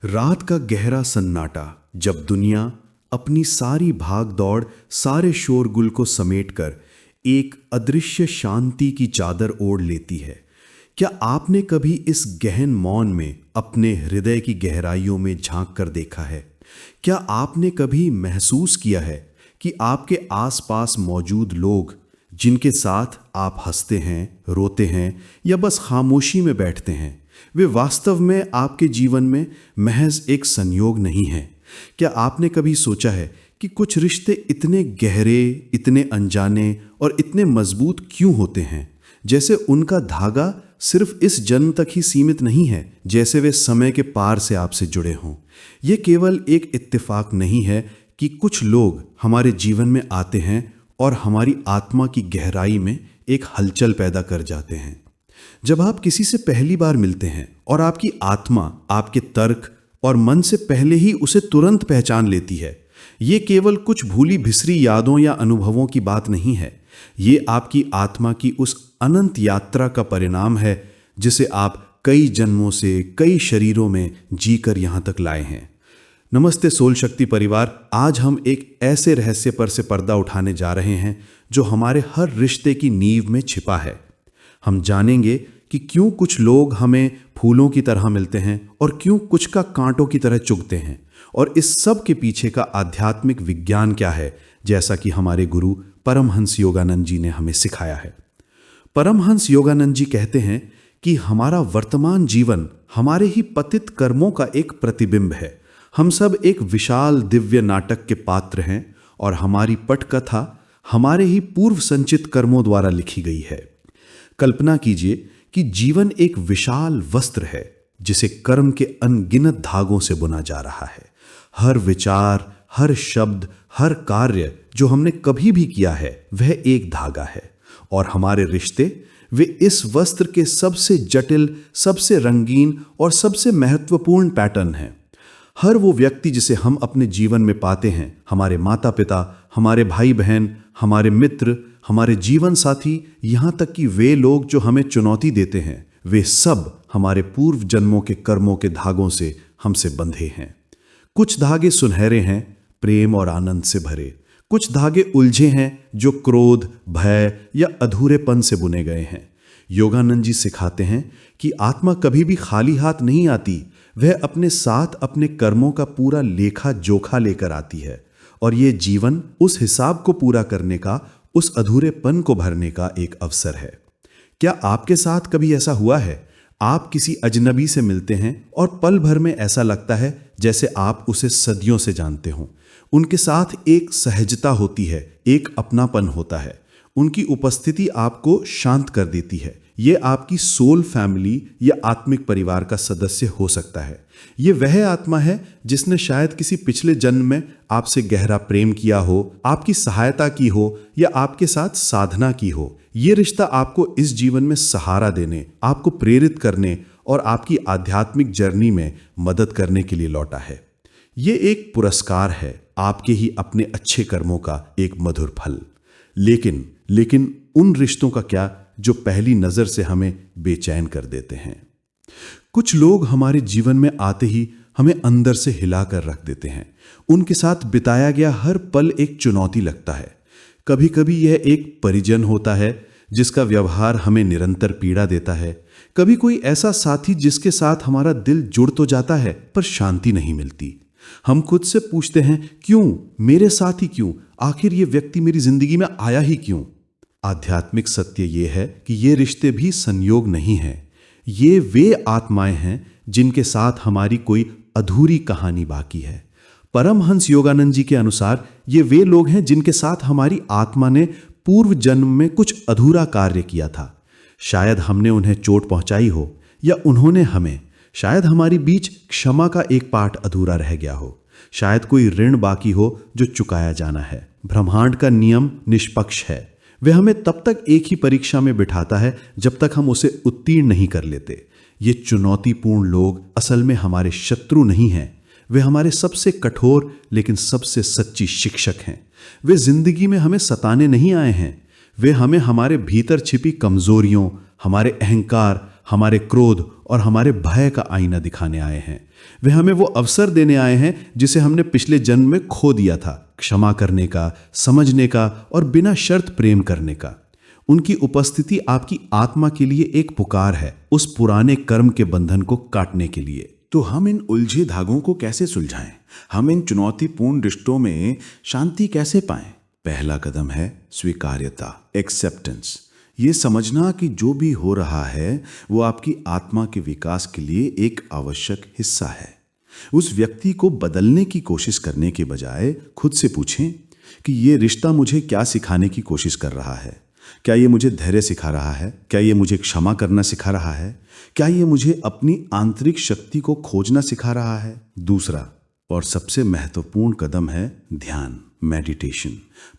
रात का गहरा सन्नाटा, जब दुनिया अपनी सारी भाग दौड़, सारे शोरगुल को समेटकर एक अदृश्य शांति की चादर ओढ़ लेती है। क्या आपने कभी इस गहन मौन में अपने हृदय की गहराइयों में झांक कर देखा है? क्या आपने कभी महसूस किया है कि आपके आसपास मौजूद लोग, जिनके साथ आप हंसते हैं, रोते हैं या बस खामोशी में बैठते हैं, वे वास्तव में आपके जीवन में महज एक संयोग नहीं है? क्या आपने कभी सोचा है कि कुछ रिश्ते इतने गहरे, इतने अनजाने और इतने मजबूत क्यों होते हैं, जैसे उनका धागा सिर्फ इस जन्म तक ही सीमित नहीं है, जैसे वे समय के पार से आपसे जुड़े हों? ये केवल एक इत्तेफाक नहीं है कि कुछ लोग हमारे जीवन में आते हैं और हमारी आत्मा की गहराई में एक हलचल पैदा कर जाते हैं। जब आप किसी से पहली बार मिलते हैं और आपकी आत्मा आपके तर्क और मन से पहले ही उसे तुरंत पहचान लेती है, ये केवल कुछ भूली भिसरी यादों या अनुभवों की बात नहीं है। ये आपकी आत्मा की उस अनंत यात्रा का परिणाम है जिसे आप कई जन्मों से, कई शरीरों में जीकर यहाँ तक लाए हैं। नमस्ते सोल शक्ति परिवार, आज हम एक ऐसे रहस्य पर से पर्दा उठाने जा रहे हैं जो हमारे हर रिश्ते की नींव में छिपा है। हम जानेंगे कि क्यों कुछ लोग हमें फूलों की तरह मिलते हैं और क्यों कुछ का कांटों की तरह चुभते हैं, और इस सब के पीछे का आध्यात्मिक विज्ञान क्या है, जैसा कि हमारे गुरु परमहंस योगानंद जी ने हमें सिखाया है। परमहंस योगानंद जी कहते हैं कि हमारा वर्तमान जीवन हमारे ही पतित कर्मों का एक प्रतिबिंब है। हम सब एक विशाल दिव्य नाटक के पात्र हैं और हमारी पटकथा हमारे ही पूर्व संचित कर्मों द्वारा लिखी गई है। कल्पना कीजिए कि जीवन एक विशाल वस्त्र है जिसे कर्म के अनगिनत धागों से बुना जा रहा है। हर विचार, हर शब्द, हर कार्य जो हमने कभी भी किया है वह एक धागा है, और हमारे रिश्ते वे इस वस्त्र के सबसे जटिल, सबसे रंगीन और सबसे महत्वपूर्ण पैटर्न हैं। हर वो व्यक्ति जिसे हम अपने जीवन में पाते हैं, हमारे माता पिता, हमारे भाई बहन, हमारे मित्र, हमारे जीवन साथी, यहाँ तक कि वे लोग जो हमें चुनौती देते हैं, वे सब हमारे पूर्व जन्मों के कर्मों के धागों से हमसे बंधे हैं। कुछ धागे सुनहरे हैं, प्रेम और आनंद से भरे। कुछ धागे उलझे हैं जो क्रोध, भय या अधूरेपन से बुने गए हैं। योगानंद जी सिखाते हैं कि आत्मा कभी भी खाली हाथ नहीं आती, वह अपने साथ अपने कर्मों का पूरा लेखा जोखा लेकर आती है, और ये जीवन उस हिसाब को पूरा करने का, उस अधूरेपन को भरने का एक अवसर है। क्या आपके साथ कभी ऐसा हुआ है? आप किसी अजनबी से मिलते हैं और पल भर में ऐसा लगता है जैसे आप उसे सदियों से जानते हों। उनके साथ एक सहजता होती है, एक अपनापन होता है। उनकी उपस्थिति आपको शांत कर देती है। ये आपकी सोल फैमिली या आत्मिक परिवार का सदस्य हो सकता है। ये वह आत्मा है जिसने शायद किसी पिछले जन्म में आपसे गहरा प्रेम किया हो, आपकी सहायता की हो या आपके साथ साधना की हो। ये रिश्ता आपको इस जीवन में सहारा देने, आपको प्रेरित करने और आपकी आध्यात्मिक जर्नी में मदद करने के लिए लौटा है। ये एक पुरस्कार है, आपके ही अपने अच्छे कर्मों का एक मधुर फल। लेकिन उन रिश्तों का क्या जो पहली नजर से हमें बेचैन कर देते हैं? कुछ लोग हमारे जीवन में आते ही हमें अंदर से हिलाकर रख देते हैं। उनके साथ बिताया गया हर पल एक चुनौती लगता है। कभी कभी यह एक परिजन होता है जिसका व्यवहार हमें निरंतर पीड़ा देता है। कभी कोई ऐसा साथी जिसके साथ हमारा दिल जुड़ तो जाता है पर शांति नहीं मिलती। हम खुद से पूछते हैं, क्यों मेरे साथ ही क्यों? आखिर ये व्यक्ति मेरी जिंदगी में आया ही क्यों? आध्यात्मिक सत्य ये है कि ये रिश्ते भी संयोग नहीं है। ये वे आत्माएं हैं जिनके साथ हमारी कोई अधूरी कहानी बाकी है। परमहंस योगानंद जी के अनुसार ये वे लोग हैं जिनके साथ हमारी आत्मा ने पूर्व जन्म में कुछ अधूरा कार्य किया था। शायद हमने उन्हें चोट पहुंचाई हो या उन्होंने हमें। शायद हमारी बीच क्षमा का एक पाठ अधूरा रह गया हो। शायद कोई ऋण बाकी हो जो चुकाया जाना है। ब्रह्मांड का नियम निष्पक्ष है। वह हमें तब तक एक ही परीक्षा में बिठाता है जब तक हम उसे उत्तीर्ण नहीं कर लेते। ये चुनौतीपूर्ण लोग असल में हमारे शत्रु नहीं हैं। वे हमारे सबसे कठोर लेकिन सबसे सच्ची शिक्षक हैं। वे जिंदगी में हमें सताने नहीं आए हैं। वे हमें हमारे भीतर छिपी कमजोरियों, हमारे अहंकार, हमारे क्रोध और हमारे भय का आईना दिखाने आए हैं। वे हमें वो अवसर देने आए हैं जिसे हमने पिछले जन्म में खो दिया था, क्षमा करने का, समझने का और बिना शर्त प्रेम करने का। उनकी उपस्थिति आपकी आत्मा के लिए एक पुकार है, उस पुराने कर्म के बंधन को काटने के लिए। तो हम इन उलझे धागों को कैसे सुलझाएं? हम इन चुनौतीपूर्ण रिश्तों में शांति कैसे पाएं? पहला कदम है स्वीकार्यता, एक्सेप्टेंस। ये समझना कि जो भी हो रहा है वो आपकी आत्मा के विकास के लिए एक आवश्यक हिस्सा है। उस व्यक्ति को बदलने की कोशिश करने के बजाय खुद से पूछें कि ये रिश्ता मुझे क्या सिखाने की कोशिश कर रहा है। क्या ये मुझे धैर्य सिखा रहा है? क्या ये मुझे क्षमा करना सिखा रहा है? क्या ये मुझे अपनी आंतरिक शक्ति को खोजना सिखा रहा है? दूसरा और सबसे महत्वपूर्ण कदम है ध्यान, मेडिटेशन।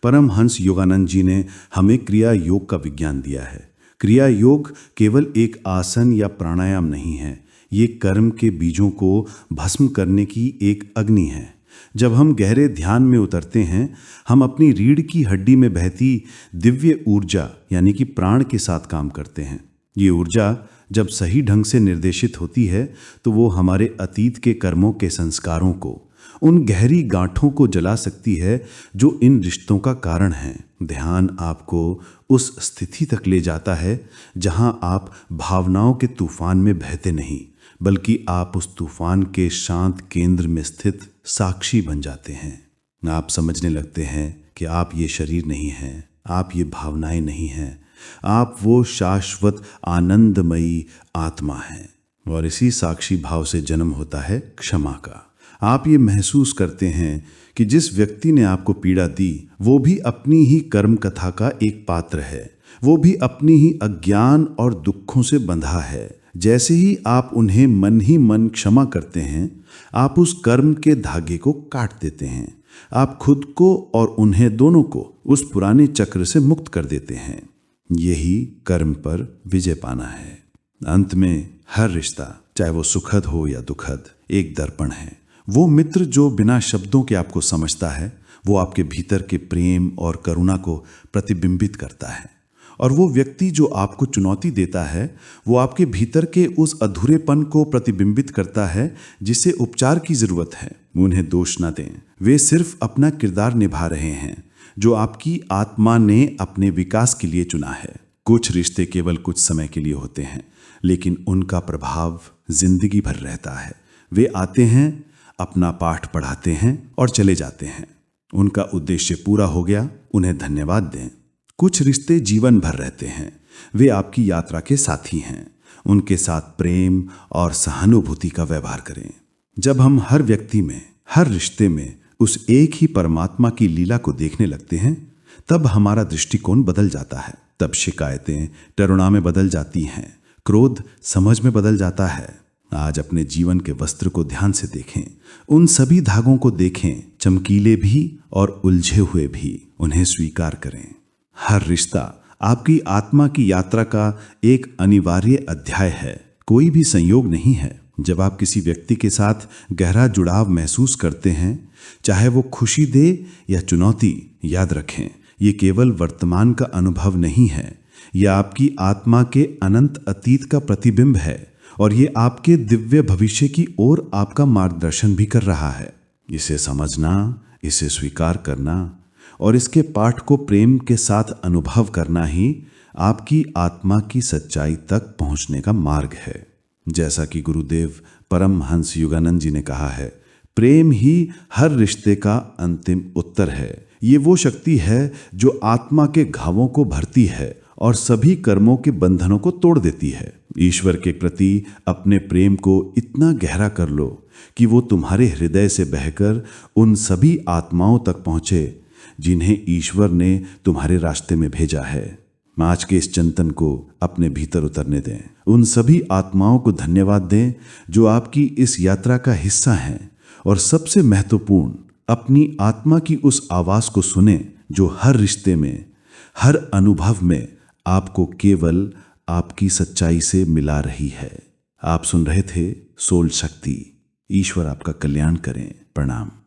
परमहंस योगानंद जी ने हमें क्रिया योग का विज्ञान दिया है। क्रिया योग केवल एक आसन या प्राणायाम नहीं है, ये कर्म के बीजों को भस्म करने की एक अग्नि है। जब हम गहरे ध्यान में उतरते हैं, हम अपनी रीढ़ की हड्डी में बहती दिव्य ऊर्जा यानी कि प्राण के साथ काम करते हैं। ये ऊर्जा जब सही ढंग से निर्देशित होती है तो वो हमारे अतीत के कर्मों के संस्कारों को, उन गहरी गांठों को जला सकती है जो इन रिश्तों का कारण है। ध्यान आपको उस स्थिति तक ले जाता है जहां आप भावनाओं के तूफान में बहते नहीं, बल्कि आप उस तूफान के शांत केंद्र में स्थित साक्षी बन जाते हैं। आप समझने लगते हैं कि आप ये शरीर नहीं हैं, आप ये भावनाएं नहीं हैं, आप वो शाश्वत आनंदमयी आत्मा हैं। और इसी साक्षी भाव से जन्म होता है क्षमा का। आप ये महसूस करते हैं कि जिस व्यक्ति ने आपको पीड़ा दी वो भी अपनी ही कर्म कथा का एक पात्र है, वो भी अपनी ही अज्ञान और दुखों से बंधा है। जैसे ही आप उन्हें मन ही मन क्षमा करते हैं, आप उस कर्म के धागे को काट देते हैं। आप खुद को और उन्हें दोनों को उस पुराने चक्र से मुक्त कर देते हैं। यही कर्म पर विजय पाना है। अंत में हर रिश्ता, चाहे वो सुखद हो या दुखद, एक दर्पण है। वो मित्र जो बिना शब्दों के आपको समझता है, वो आपके भीतर के प्रेम और करुणा को प्रतिबिंबित करता है। और वो व्यक्ति जो आपको चुनौती देता है, वो आपके भीतर के उस अधूरेपन को प्रतिबिंबित करता है जिसे उपचार की जरूरत है। उन्हें दोष न दें, वे सिर्फ अपना किरदार निभा रहे हैं जो आपकी आत्मा ने अपने विकास के लिए चुना है। कुछ रिश्ते केवल कुछ समय के लिए होते हैं, लेकिन उनका प्रभाव जिंदगी भर रहता है। वे आते हैं, अपना पाठ पढ़ाते हैं और चले जाते हैं। उनका उद्देश्य पूरा हो गया, उन्हें धन्यवाद दें। कुछ रिश्ते जीवन भर रहते हैं, वे आपकी यात्रा के साथी हैं। उनके साथ प्रेम और सहानुभूति का व्यवहार करें। जब हम हर व्यक्ति में, हर रिश्ते में उस एक ही परमात्मा की लीला को देखने लगते हैं, तब हमारा दृष्टिकोण बदल जाता है। तब शिकायतें करुणा में बदल जाती हैं, क्रोध समझ में बदल जाता है। आज अपने जीवन के वस्त्र को ध्यान से देखें, उन सभी धागों को देखें, चमकीले भी और उलझे हुए भी। उन्हें स्वीकार करें। हर रिश्ता आपकी आत्मा की यात्रा का एक अनिवार्य अध्याय है, कोई भी संयोग नहीं है। जब आप किसी व्यक्ति के साथ गहरा जुड़ाव महसूस करते हैं, चाहे वो खुशी दे या चुनौती, याद रखें ये केवल वर्तमान का अनुभव नहीं है, यह आपकी आत्मा के अनंत अतीत का प्रतिबिंब है और ये आपके दिव्य भविष्य की ओर आपका मार्गदर्शन भी कर रहा है। इसे समझना, इसे स्वीकार करना और इसके पाठ को प्रेम के साथ अनुभव करना ही आपकी आत्मा की सच्चाई तक पहुंचने का मार्ग है। जैसा कि गुरुदेव परमहंस योगानंद जी ने कहा है, प्रेम ही हर रिश्ते का अंतिम उत्तर है। ये वो शक्ति है जो आत्मा के घावों को भरती है और सभी कर्मों के बंधनों को तोड़ देती है। ईश्वर के प्रति अपने प्रेम को इतना गहरा कर लो कि वो तुम्हारे हृदय से बहकर उन सभी आत्माओं तक पहुंचे जिन्हें ईश्वर ने तुम्हारे रास्ते में भेजा है। आज के इस चिंतन को अपने भीतर उतरने दें। उन सभी आत्माओं को धन्यवाद दें जो आपकी इस यात्रा का हिस्सा हैं, और सबसे महत्वपूर्ण, अपनी आत्मा की उस आवाज को सुने जो हर रिश्ते में, हर अनुभव में आपको केवल आपकी सच्चाई से मिला रही है। आप सुन रहे थे सोल शक्ति। ईश्वर आपका कल्याण करें। प्रणाम।